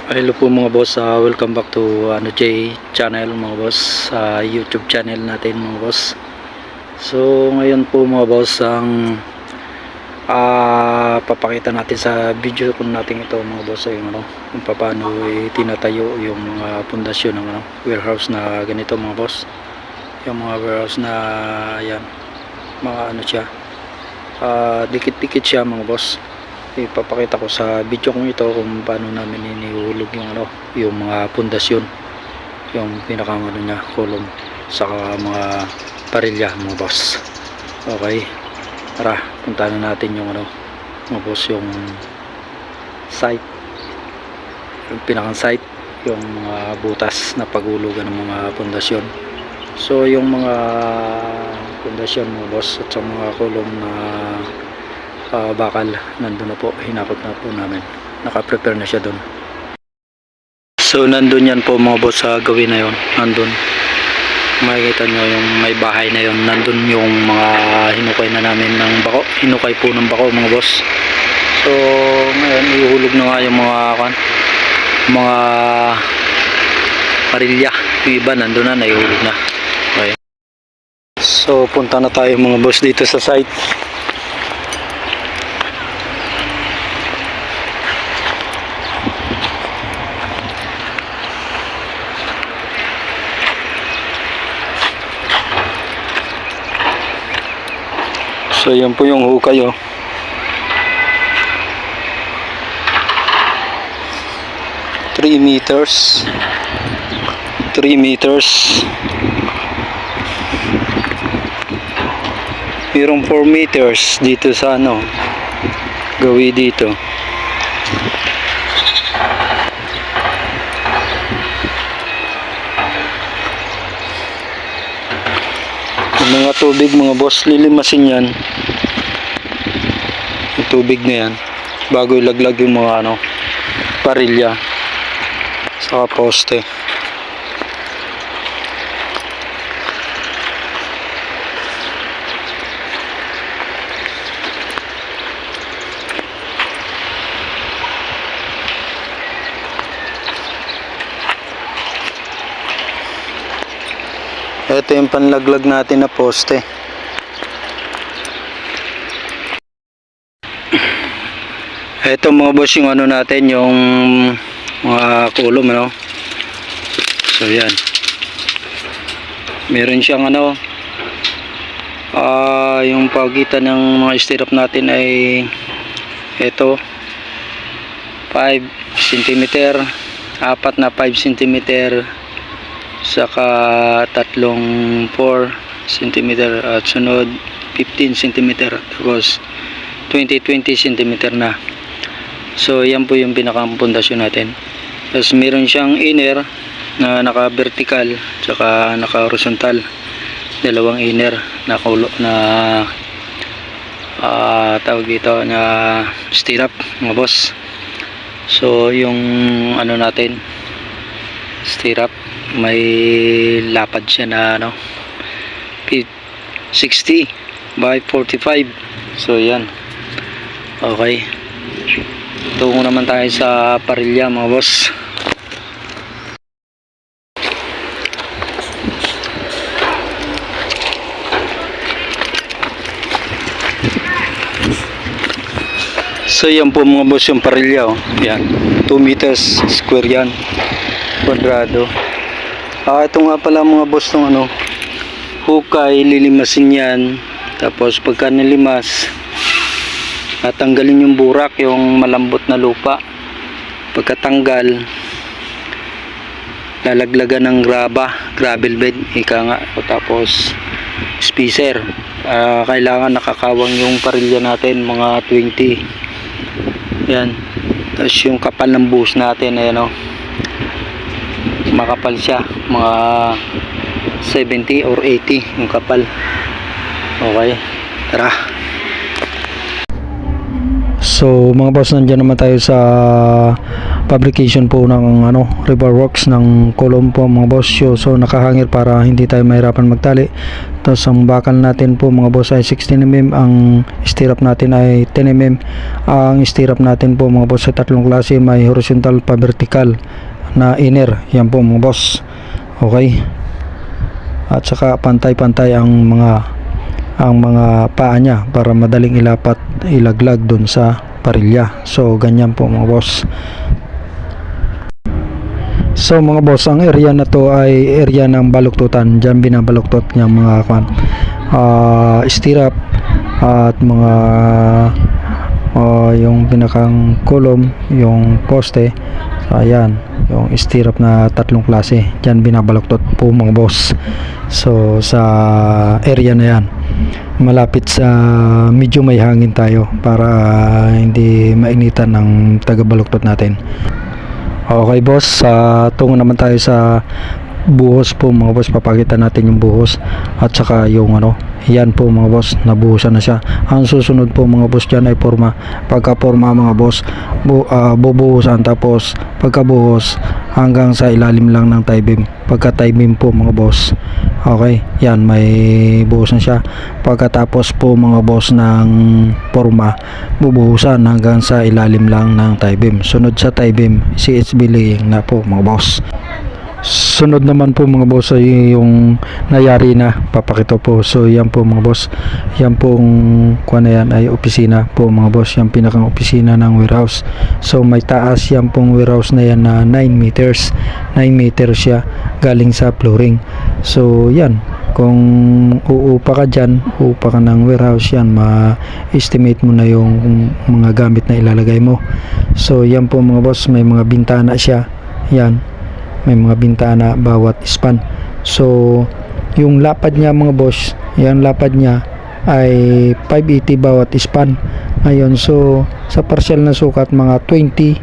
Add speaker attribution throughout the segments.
Speaker 1: Hello po mga boss, welcome back to J channel mga boss, sa YouTube channel natin mga boss. So ngayon po mga boss, ang papakita natin sa video kung natin ito mga boss ay kung paano tinatayo yung mga pundasyon ng warehouse na ganito mga boss. Yung mga warehouse na yan, mga siya, dikit-dikit siya mga boss. Ipapakita ko sa video kong ito kung paano namin inihulog yung mga pundasyon, yung pinakang niya, kolom, saka mga parilya mga boss. Okay, tara punta na natin yung mga boss, yung site, yung pinakang site, yung mga butas na paghulugan ng mga pundasyon. So yung mga pundasyon mga boss at sa mga kolom na bakal, nandun na po, hinakot na po namin, naka-prepare na siya doon. So nandun yan po mga boss, sa gawin na yon, nandun makikita nyo yung may bahay na yon, nandun yung mga hinukay na namin ng bako, hinukay po ng bako mga boss. So ngayon ihulog na nga yung mga parilya, yung iba nandun na, naihulog na. Okay, so punta na tayo mga boss dito sa site. So yan po yung hukay 3 meters, 3 meters, mayroong 4 meters dito sa gawi dito. Yung mga tubig mga boss, lilimasin yan, yung tubig na yan, bago ilaglag yung mga parilya saka poste. Ito yung panlaglag natin na poste. Ito mga boss yung natin, yung mga kolom So yan, meron siyang yung pagitan ng mga stirrup natin ay ito 5 cm, apat na 5 cm, saka tatlong 4 cm, at sunod 15 cm, tapos 20 cm na. So yan po yung pinakang pundasyon natin. Tapos meron siyang inner na naka vertical saka naka horizontal, dalawang inner na tawag dito na stirrup mga boss. So yung natin stirrup, may lapad siya na 60 by 45. So yan, okay, tungo naman tayo sa parilya mga boss. So yan po mga boss yung parilya yan, 2 meters square yan, kwadrado. Ito nga pala mga boss ng hukay, lilimasin yan. Tapos pagka nilimas, tanggalin yung burak, yung malambot na lupa. Pagkatanggal, lalaglagan ng gravel bed, ika nga. Tapos spacer, kailangan nakakawang yung parilya natin, mga 20 yan. Tapos yung kapal ng buhos natin makapal siya, mga 70 or 80 yung kapal. Okay, tara. So mga boss, nandiyan naman tayo sa fabrication po ng river works ng column po mga boss. So nakahangir para hindi tayo mahirapan magtali. Tapos ang bakal natin po mga boss ay 16mm, ang stirrup natin ay 10mm. Ang stirrup natin po mga boss ay tatlong klase, may horizontal pa vertical na inner, yan po mga boss. Okay, at saka pantay-pantay ang mga paa niya para madaling ilaglag dun sa parilya. So ganyan po mga boss. So mga boss, ang area na to ay area ng baluktutan. Diyan binabaluktot niya mga stirrup at mga yung pinakang column, yung poste. So ayan, yung stirrup na tatlong klase. Diyan binabaluktot po mga boss. So sa area na yan, malapit sa medyo may hangin tayo para hindi mainitan ng tagabaluktot natin. Okay boss, tungo naman tayo sa buhos po mga boss. Papakita natin yung buhos at saka yung yan po mga boss, nabuhusan na siya. Ang susunod po mga boss dyan ay forma. Pagka forma mga boss, bubuhusan, tapos pagkabuhos hanggang sa ilalim lang ng tie beam. Pagka tie beam po mga boss, okay, yan, may buhusan siya. Pagkatapos po mga boss ng forma, bubuhusan hanggang sa ilalim lang ng tie beam. Sunod sa tie beam, CHB laying na po mga boss. Sunod naman po mga boss ay yung nayari na, papakita po. So yan po mga boss, yan pong kuha na yan ay opisina po mga boss, yung pinakang opisina ng warehouse. So may taas yan pong warehouse na yan na 9 meters siya galing sa flooring. So yan, kung uupa ka dyan, uupa ka ng warehouse, yan ma-estimate mo na yung mga gamit na ilalagay mo. So yan po mga boss, may mga bintana siya, yan, may mga bintana bawat span. So yung lapad niya mga boss, yung lapad niya ay 580 bawat span. Ngayon, so sa partial na sukat mga 20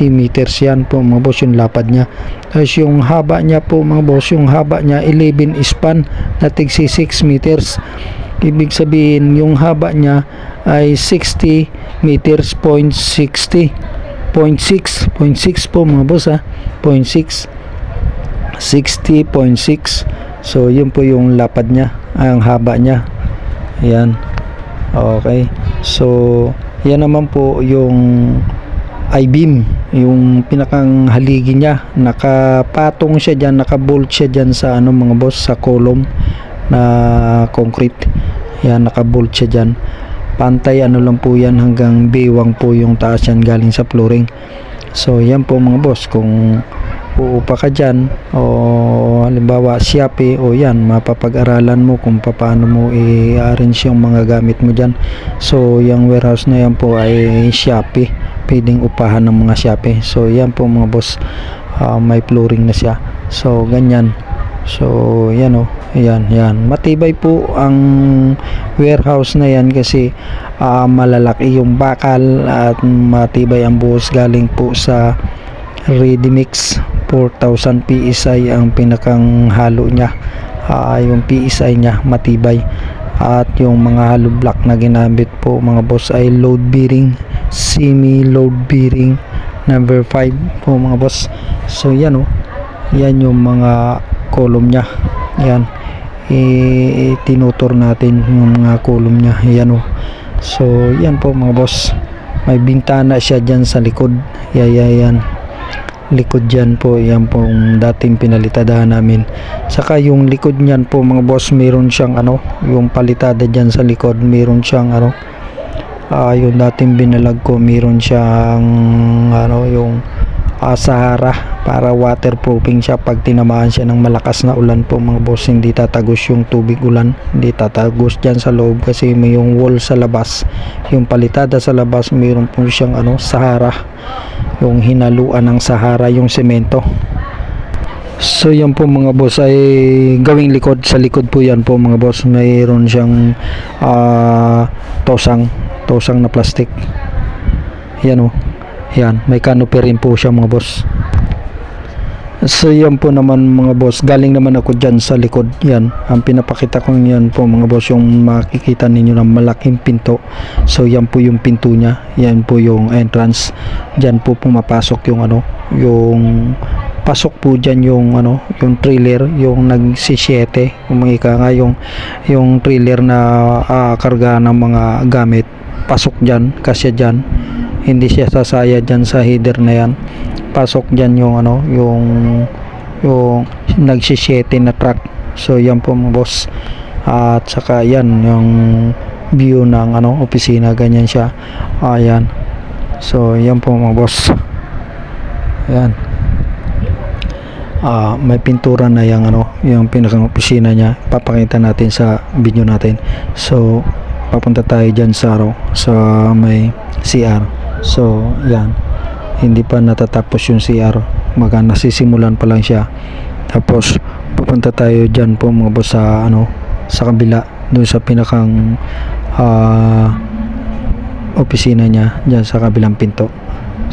Speaker 1: meters yan po mga boss yung lapad niya. Tapos yung haba niya po mga boss, yung haba niya 11 span na tigsi 6 meters. Ibig sabihin yung haba niya ay 60 meters, 0.6 po mga boss, 0.6 60.6. So yun po yung lapad niya, ang haba niya. Ayan. Okay. So yan naman po yung I-beam, yung pinakang haligi niya. Nakapatong siya diyan, nakabolt siya diyan sa mga boss, sa column na concrete. Yan, nakabolt siya diyan. Pantay lang po yan, hanggang bewang po yung taas yan galing sa flooring. So yan po mga boss, kung uupa ka dyan o halimbawa Shopee, o yan, mapapag-aralan mo kung paano mo i-arrange yung mga gamit mo dyan. So yung warehouse na yan po ay Shopee, pwedeng upahan ng mga Shopee. So yan po mga boss, may flooring na siya. So ganyan. So yan yan, matibay po ang warehouse na yan kasi malalaki yung bakal at matibay ang buhos. Galing po sa ready mix, 4,000 PSI ang pinakang halo niya. Yung PSI niya matibay, at yung mga hollow block na ginamit po mga boss ay load bearing, semi load bearing number 5 po mga boss. So yan yan yung mga column niya. Yan, tinutur natin yung mga column niya. Yan so yan po mga boss, may bintana siya dyan sa likod. Yan, likod dyan po, yan pong dating pinalitadahan namin. Saka yung likod niyan po mga boss, meron siyang yung palitada dyan sa likod, meron siyang yung dating binalag ko, meron siyang yung Sahara, para waterproofing siya. Pag tinamaan siya ng malakas na ulan po mga boss, hindi tatagos yung tubig ulan, hindi tatagos dyan sa loob kasi may yung wall sa labas, yung palitada sa labas, meron po siyang Sahara, yung hinaluan ng Sahara yung semento. So yan po mga boss ay gawing likod. Sa likod po yan po mga boss, mayroon siyang tosang na plastic. Yan yan, may canopy rin po siya mga boss. So yan po naman mga boss, galing naman ako dyan sa likod. Yan, ang pinapakita ko yan po mga boss, yung makikita ninyo na malaking pinto. So yan po yung pinto niya, yan po yung entrance. Dyan po pumapasok yung ano, yung pasok po dyan yung ano, yung trailer, yung nagsisiyete, kung ika nga yung trailer na karga ng mga gamit, pasok dyan, kasya dyan, hindi siya sasaya dyan sa header na yan. Pasok dyan yung ano, yung nagsisiyete na truck. So yan po mga boss, at saka yan yung view ng ano, opisina, ganyan siya. Ayan, so yan po mga boss, ayan. May pintura na yung ano, yung pinakang opisina niya, papakita natin sa video natin. So papunta tayo dyan sa ano, sa may CR. So yan, hindi pa natatapos yung CR, nasisimulan pa lang siya. Tapos pupunta tayo dyan po mga boss sa ano, sa kabila, doon sa pinakang opisina niya, dyan sa kabilang pinto.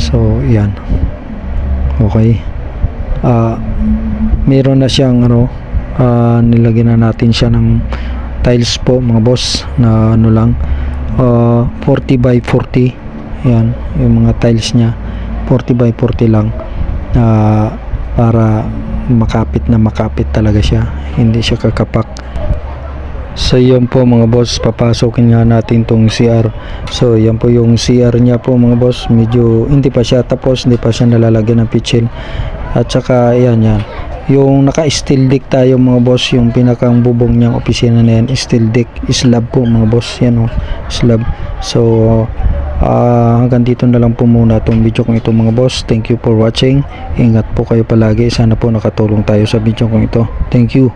Speaker 1: So yan, okay. Meron na siyang ano, nilagyan na natin siya ng tiles po mga boss, na ano lang, 40 by 40. Yan yung mga tiles niya, 40 by 40 lang, para makapit na makapit talaga siya, hindi siya kakapak. So yan po mga boss, papasokin nga natin tong CR. So yan po yung CR niya po mga boss, medyo hindi pa siya tapos, hindi pa siya nalalagyan ng pitchil. At saka yan, yung naka steel deck tayo mga boss, yung pinakang bubong niyang opisina na yan, steel deck, slab po mga boss, yan slab. So hanggang dito na lang po muna itong video kong ito mga boss. Thank you for watching. Ingat po kayo palagi. Sana po nakatulong tayo sa video kong ito. Thank you.